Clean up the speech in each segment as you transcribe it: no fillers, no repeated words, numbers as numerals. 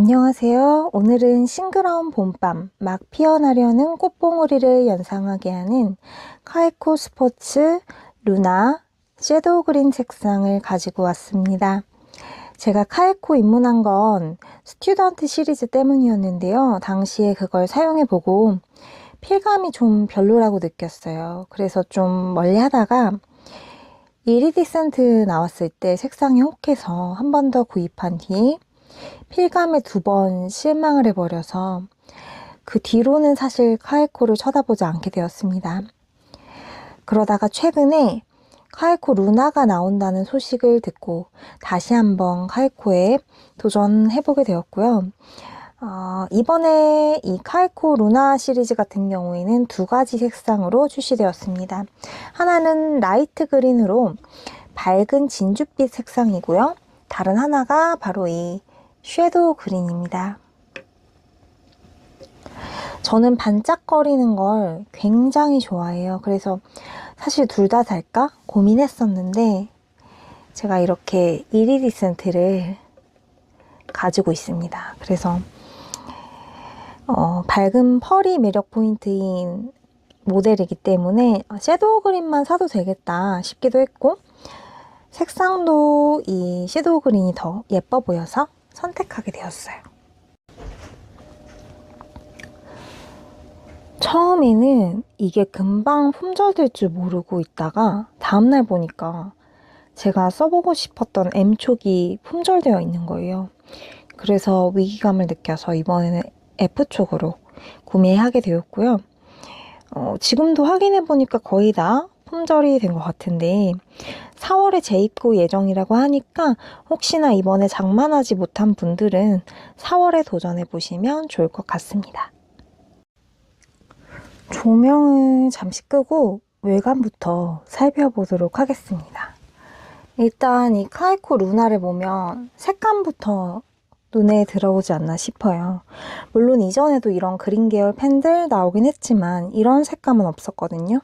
안녕하세요. 오늘은 싱그러운 봄밤, 막 피어나려는 꽃봉오리를 연상하게 하는 카이코 스포츠 루나 섀도우 그린 색상을 가지고 왔습니다. 제가 카이코 입문한 건 스튜던트 시리즈 때문이었는데요. 당시에 그걸 사용해보고 필감이 좀 별로라고 느꼈어요. 그래서 좀 멀리 하다가 이리디센트 나왔을 때 색상이 혹해서 한 번 더 구입한 뒤 필감에 2번 실망을 해버려서 그 뒤로는 사실 카이코를 쳐다보지 않게 되었습니다. 그러다가 최근에 카이코 루나가 나온다는 소식을 듣고 다시 한번 카이코에 도전해보게 되었고요. 이번에 이 카이코 루나 시리즈 같은 경우에는 2가지 색상으로 출시되었습니다. 하나는 라이트 그린으로 밝은 진주빛 색상이고요. 다른 하나가 바로 이 섀도우 그린입니다. 저는 반짝거리는 걸 굉장히 좋아해요. 그래서 사실 둘 다 살까 고민했었는데 제가 이렇게 이리디센트를 가지고 있습니다. 그래서 밝은 펄이 매력 포인트인 모델이기 때문에 섀도우 그린만 사도 되겠다 싶기도 했고, 색상도 이 섀도우 그린이 더 예뻐 보여서 선택하게 되었어요. 처음에는 이게 금방 품절될 줄 모르고 있다가 다음날 보니까 제가 써보고 싶었던 M촉이 품절되어 있는 거예요. 그래서 위기감을 느껴서 이번에는 F촉으로 구매하게 되었고요. 지금도 확인해보니까 거의 다 품절이 된 것 같은데 4월에 재입고 예정이라고 하니까 혹시나 이번에 장만하지 못한 분들은 4월에 도전해보시면 좋을 것 같습니다. 조명을 잠시 끄고 외관부터 살펴보도록 하겠습니다. 일단 이 카이코 루나를 보면 색감부터 눈에 들어오지 않나 싶어요. 물론 이전에도 이런 그린 계열 펜들 나오긴 했지만 이런 색감은 없었거든요.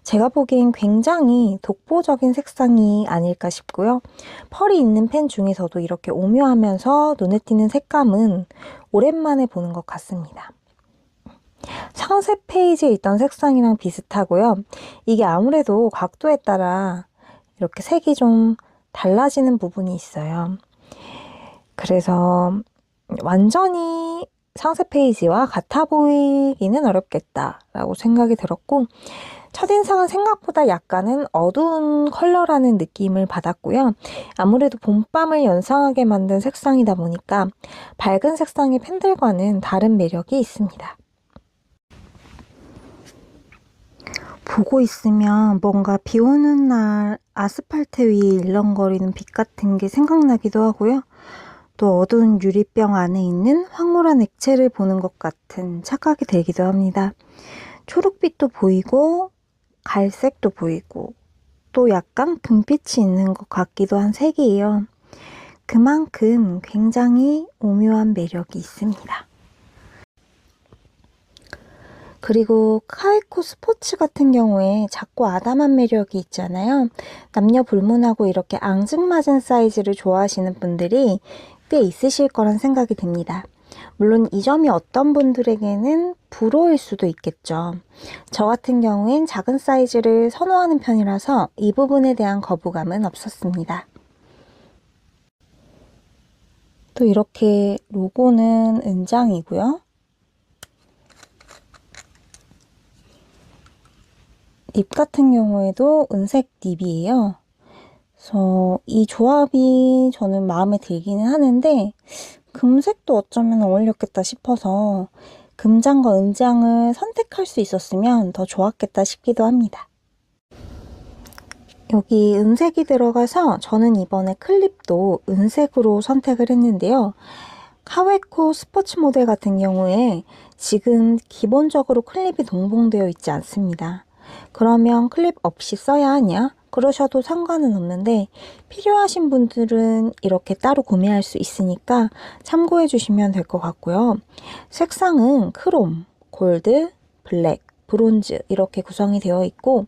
제가 보기엔 굉장히 독보적인 색상이 아닐까 싶고요. 펄이 있는 펜 중에서도 이렇게 오묘하면서 눈에 띄는 색감은 오랜만에 보는 것 같습니다. 상세 페이지에 있던 색상이랑 비슷하고요. 이게 아무래도 각도에 따라 이렇게 색이 좀 달라지는 부분이 있어요. 그래서 완전히 상세 페이지와 같아 보이기는 어렵겠다라고 생각이 들었고, 첫인상은 생각보다 약간은 어두운 컬러라는 느낌을 받았고요. 아무래도 봄밤을 연상하게 만든 색상이다 보니까 밝은 색상의 펜들과는 다른 매력이 있습니다. 보고 있으면 뭔가 비 오는 날 아스팔트 위에 일렁거리는 빛 같은 게 생각나기도 하고요. 또 어두운 유리병 안에 있는 황홀한 액체를 보는 것 같은 착각이 들기도 합니다. 초록빛도 보이고 갈색도 보이고 또 약간 금빛이 있는 것 같기도 한 색이에요. 그만큼 굉장히 오묘한 매력이 있습니다. 그리고 카이코 스포츠 같은 경우에 작고 아담한 매력이 있잖아요. 남녀 불문하고 이렇게 앙증맞은 사이즈를 좋아하시는 분들이 꽤 있으실 거란 생각이 듭니다. 물론 이 점이 어떤 분들에게는 불호일 수도 있겠죠. 저 같은 경우엔 작은 사이즈를 선호하는 편이라서 이 부분에 대한 거부감은 없었습니다. 또 이렇게 로고는 은장이고요. 립 같은 경우에도 은색 립이에요. 그래서 이 조합이 저는 마음에 들기는 하는데 금색도 어쩌면 어울렸겠다 싶어서 금장과 은장을 선택할 수 있었으면 더 좋았겠다 싶기도 합니다. 여기 은색이 들어가서 저는 이번에 클립도 은색으로 선택을 했는데요. 카웨코 스포츠 모델 같은 경우에 지금 기본적으로 클립이 동봉되어 있지 않습니다. 그러면 클립 없이 써야 하냐? 그러셔도 상관은 없는데 필요하신 분들은 이렇게 따로 구매할 수 있으니까 참고해 주시면 될 것 같고요. 색상은 크롬, 골드, 블랙, 브론즈 이렇게 구성이 되어 있고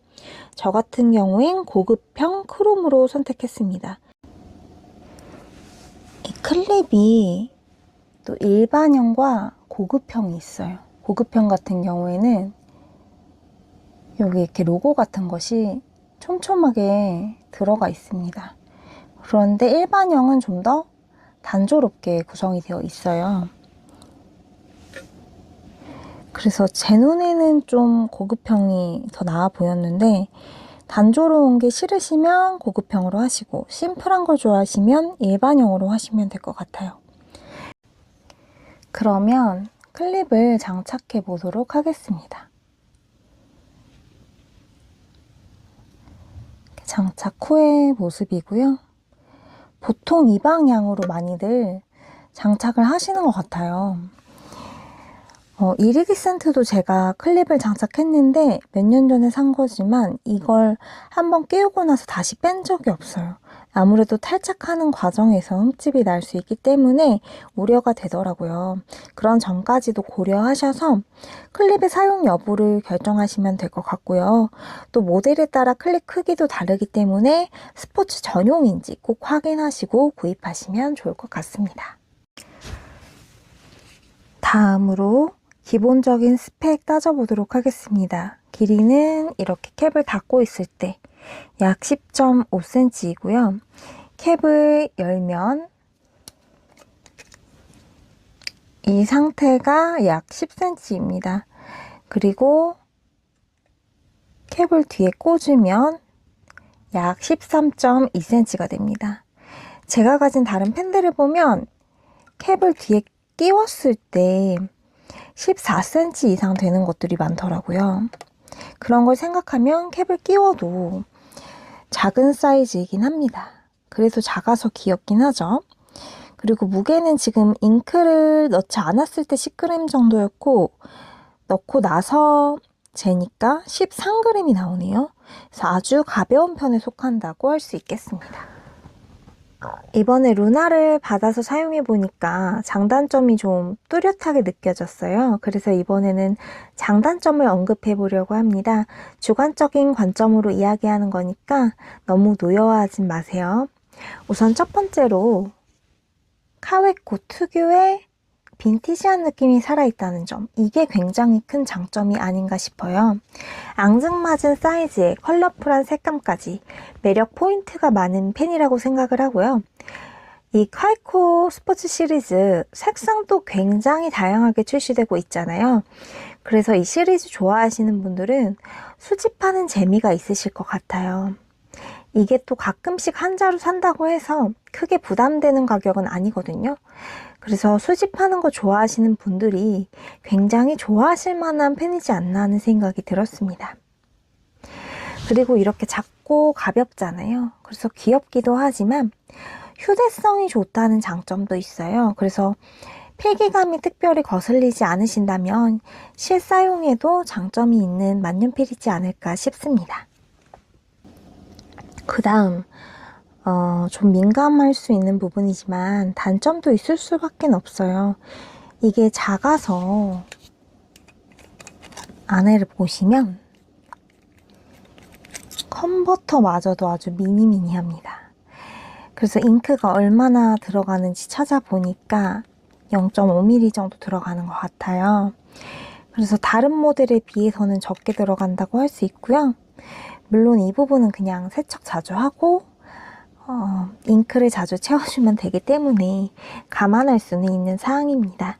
저 같은 경우엔 고급형 크롬으로 선택했습니다. 이 클립이 또 일반형과 고급형이 있어요. 고급형 같은 경우에는 여기 이렇게 로고 같은 것이 촘촘하게 들어가 있습니다. 그런데 일반형은 좀 더 단조롭게 구성이 되어 있어요. 그래서 제 눈에는 좀 고급형이 더 나아 보였는데, 단조로운 게 싫으시면 고급형으로 하시고 심플한 걸 좋아하시면 일반형으로 하시면 될 것 같아요. 그러면 클립을 장착해 보도록 하겠습니다. 장착 후의 모습이고요. 보통 이 방향으로 많이들 장착을 하시는 것 같아요. 이리디센트도 제가 클립을 장착했는데 몇 년 전에 산 거지만 이걸 한번 끼우고 나서 다시 뺀 적이 없어요. 아무래도 탈착하는 과정에서 흠집이 날 수 있기 때문에 우려가 되더라고요. 그런 점까지도 고려하셔서 클립의 사용 여부를 결정하시면 될 것 같고요. 또 모델에 따라 클립 크기도 다르기 때문에 스포츠 전용인지 꼭 확인하시고 구입하시면 좋을 것 같습니다. 다음으로 기본적인 스펙 따져보도록 하겠습니다. 길이는 이렇게 캡을 닫고 있을 때 약 10.5cm이고요. 캡을 열면 이 상태가 약 10cm입니다. 그리고 캡을 뒤에 꽂으면 약 13.2cm가 됩니다. 제가 가진 다른 펜들을 보면 캡을 뒤에 끼웠을 때 14cm 이상 되는 것들이 많더라고요. 그런 걸 생각하면 캡을 끼워도 작은 사이즈이긴 합니다. 그래서 작아서 귀엽긴 하죠. 그리고 무게는 지금 잉크를 넣지 않았을 때 10g 정도였고, 넣고 나서 재니까 13g이 나오네요. 그래서 아주 가벼운 편에 속한다고 할 수 있겠습니다. 이번에 루나를 받아서 사용해 보니까 장단점이 좀 뚜렷하게 느껴졌어요. 그래서 이번에는 장단점을 언급해 보려고 합니다. 주관적인 관점으로 이야기하는 거니까 너무 노여워하진 마세요. 우선 첫 번째로 카웨코 특유의 빈티지한 느낌이 살아있다는 점, 이게 굉장히 큰 장점이 아닌가 싶어요. 앙증맞은 사이즈에 컬러풀한 색감까지 매력 포인트가 많은 펜이라고 생각을 하고요. 이 카웨코 스포츠 시리즈 색상도 굉장히 다양하게 출시되고 있잖아요. 그래서 이 시리즈 좋아하시는 분들은 수집하는 재미가 있으실 것 같아요. 이게 또 가끔씩 한자로 산다고 해서 크게 부담되는 가격은 아니거든요. 그래서 수집하는 거 좋아하시는 분들이 굉장히 좋아하실 만한 펜이지 않나 하는 생각이 들었습니다. 그리고 이렇게 작고 가볍잖아요. 그래서 귀엽기도 하지만 휴대성이 좋다는 장점도 있어요. 그래서 필기감이 특별히 거슬리지 않으신다면 실사용에도 장점이 있는 만년필이지 않을까 싶습니다. 그 다음 좀 민감할 수 있는 부분이지만 단점도 있을 수밖에 없어요. 이게 작아서 안에를 보시면 컨버터마저도 아주 미니미니합니다. 그래서 잉크가 얼마나 들어가는지 찾아보니까 0.5mm 정도 들어가는 것 같아요. 그래서 다른 모델에 비해서는 적게 들어간다고 할 수 있고요. 물론 이 부분은 그냥 세척 자주 하고 잉크를 자주 채워주면 되기 때문에 감안할 수는 있는 사항입니다.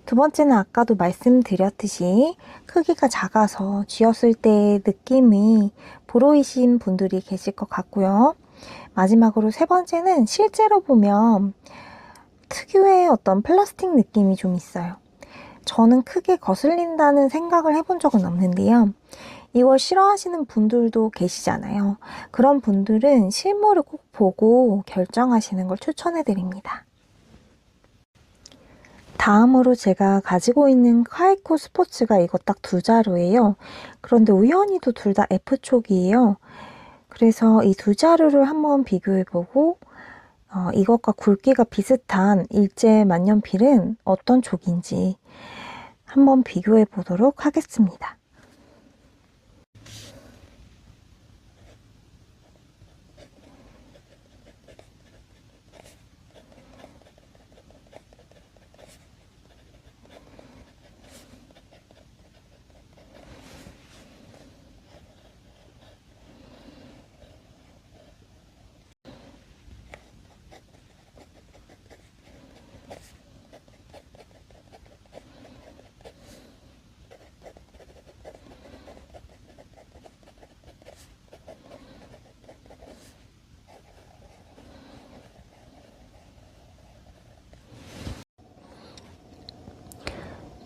두 번째는 아까도 말씀드렸듯이 크기가 작아서 쥐었을 때 느낌이 불호이신 분들이 계실 것 같고요. 마지막으로 세 번째는 실제로 보면 특유의 어떤 플라스틱 느낌이 좀 있어요. 저는 크게 거슬린다는 생각을 해본 적은 없는데요. 이걸 싫어하시는 분들도 계시잖아요. 그런 분들은 실물을 꼭 보고 결정하시는 걸 추천해드립니다. 다음으로 제가 가지고 있는 카웨코 스포츠가 이거 딱 두 자루예요. 그런데 우연히도 둘 다 F촉이에요. 그래서 이 두 자루를 한번 비교해보고 이것과 굵기가 비슷한 일제 만년필은 어떤 촉인지 한번 비교해 보도록 하겠습니다.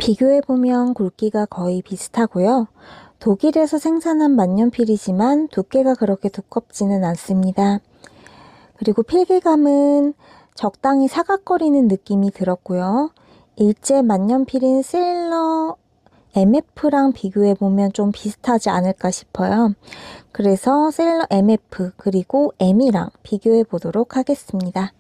비교해보면 굵기가 거의 비슷하고요. 독일에서 생산한 만년필이지만 두께가 그렇게 두껍지는 않습니다. 그리고 필기감은 적당히 사각거리는 느낌이 들었고요. 일제 만년필인 세일러 MF랑 비교해보면 좀 비슷하지 않을까 싶어요. 그래서 세일러 MF 그리고 M이랑 비교해보도록 하겠습니다.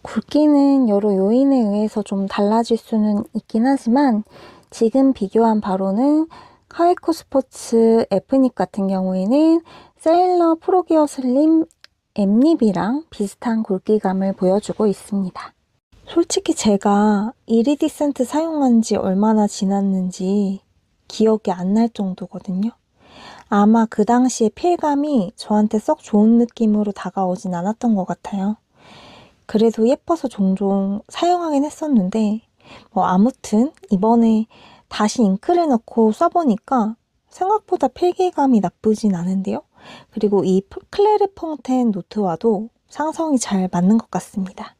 굵기는 여러 요인에 의해서 좀 달라질 수는 있긴 하지만 지금 비교한 바로는 카이코 스포츠 F닙 같은 경우에는 세일러 프로기어 슬림 M닙이랑 비슷한 굵기감을 보여주고 있습니다. 솔직히 제가 이리디센트 사용한 지 얼마나 지났는지 기억이 안 날 정도거든요. 아마 그 당시에 필감이 저한테 썩 좋은 느낌으로 다가오진 않았던 것 같아요. 그래도 예뻐서 종종 사용하긴 했었는데 아무튼 이번에 다시 잉크를 넣고 써보니까 생각보다 필기감이 나쁘진 않은데요. 그리고 이 클레르 퐁텐 노트와도 상성이 잘 맞는 것 같습니다.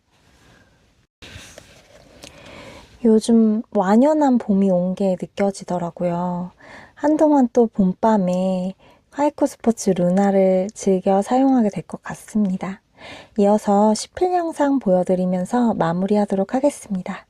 요즘 완연한 봄이 온 게 느껴지더라고요. 한동안 또 봄밤에 카이코 스포츠 루나를 즐겨 사용하게 될 것 같습니다. 이어서 시필 영상 보여드리면서 마무리하도록 하겠습니다.